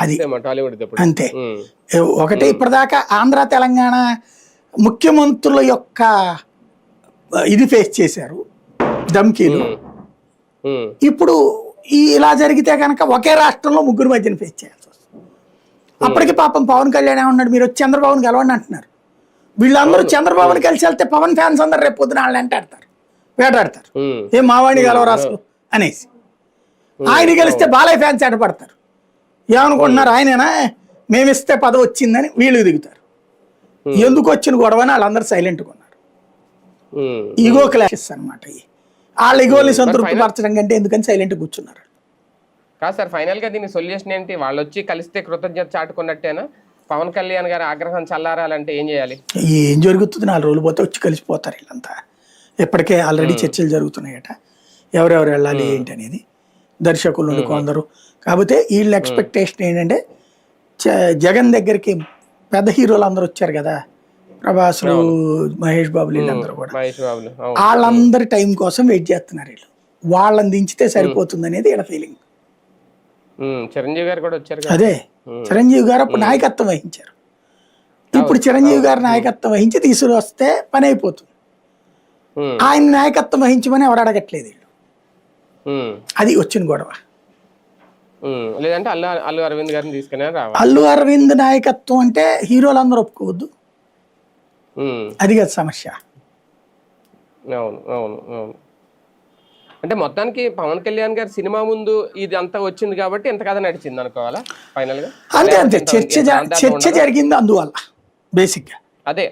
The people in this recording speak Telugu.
అది టాలీవుడ్ అంతే. ఒకటి ఇప్పటిదాకా ఆంధ్ర తెలంగాణ ముఖ్యమంత్రుల యొక్క ఇది ఫేస్ చేశారు ధమ్కీలు. ఇప్పుడు ఇలా జరిగితే కనుక ఒకే రాష్ట్రంలో ముగ్గురు మధ్యన ఫేస్ చేయాల్సి వస్తుంది. అప్పటికి పాపం పవన్ కళ్యాణ్ ఏమన్నాడు, మీరు వచ్చి చంద్రబాబుని కలవండి అంటున్నారు. వీళ్ళందరూ చంద్రబాబుని కలిసి వెళ్తే పవన్ ఫ్యాన్స్ అందరు రేపు పొద్దున వాళ్ళని వెంటాడతారు, వేటాడతారు. ఏం మావాణి కలవరు అసలు అనేసి. ఆయన కలిస్తే బాలయ్య ఫ్యాన్స్ ఎడపడతారు. ఏమనుకుంటున్నారు, ఆయనేనా మేమిస్తే పదవి వచ్చిందని వీళ్ళు దిగుతారు. ఎందుకు వచ్చిన గొడవని వాళ్ళందరూ సైలెంట్గా ఉన్నారు. ఈగో క్లాషెస్ అనమాట. వాళ్ళ ఈగోని సంతృప్తి పరచడం కంటే ఎందుకని సైలెంట్ కూర్చున్నారు. కాదు సార్, ఫైనల్ గా దీని సొల్యూషన్ ఏంటి? వాళ్ళు వచ్చి కలిస్తే కృతజ్ఞత చాటుకున్నట్టేనా? పవన్ కళ్యాణ్ గారి ఆగ్రహం చల్లారాలంటే ఏం చేయాలి? ఏం జరుగుతుంది, 4 రోజులు పోతే వచ్చి కలిసిపోతారు వీళ్ళంతా. ఇప్పటికే ఆల్రెడీ చర్చలు జరుగుతున్నాయట ఎవరెవరు వెళ్ళాలి ఏంటి అనేది, దర్శకులు కొందరు. కాకపోతే వీళ్ళ ఎక్స్పెక్టేషన్ ఏంటంటే జగన్ దగ్గరికి పెద్ద హీరోలు అందరూ వచ్చారు కదా, ప్రభాస్లు, మహేష్ బాబులు, వీళ్ళందరూ కూడా వాళ్ళందరి టైం కోసం వెయిట్ చేస్తున్నారు. వీళ్ళు వాళ్ళని దించితే సరిపోతుంది అనేది వీళ్ళ ఫీలింగ్. చిరంజీవి గారు కూడా వచ్చారు. అదే చిరంజీవి గారు అప్పుడు నాయకత్వం వహించారు. ఇప్పుడు చిరంజీవి గారు నాయకత్వం వహించి తీసుకొస్తే పని అయిపోతుంది. ఆయన నాయకత్వం వహించమని ఎవరు అడగట్లేదు వీళ్ళు. అది వచ్చిన గొడవ. లేదంటే అల్లు అరవింద్ గారిని తీసుకునే రావాలి. అల్లు అరవింద్ నాయకత్వం అంటే హీరోలు అందరూ ఒప్పుకోవద్దు, అది కదా సమస్య. అవును అవును అవును. అంటే మొత్తానికి పవన్ కళ్యాణ్ గారి సినిమా ముందు ఇది అంతా వచ్చింది కాబట్టి ఎంత కథ నడిచింది అనుకోవాలా ఫైనల్ గా? అంతే అంతే, చర్చ జరిగింది అందువల్ల బేసిక్ గా. అదే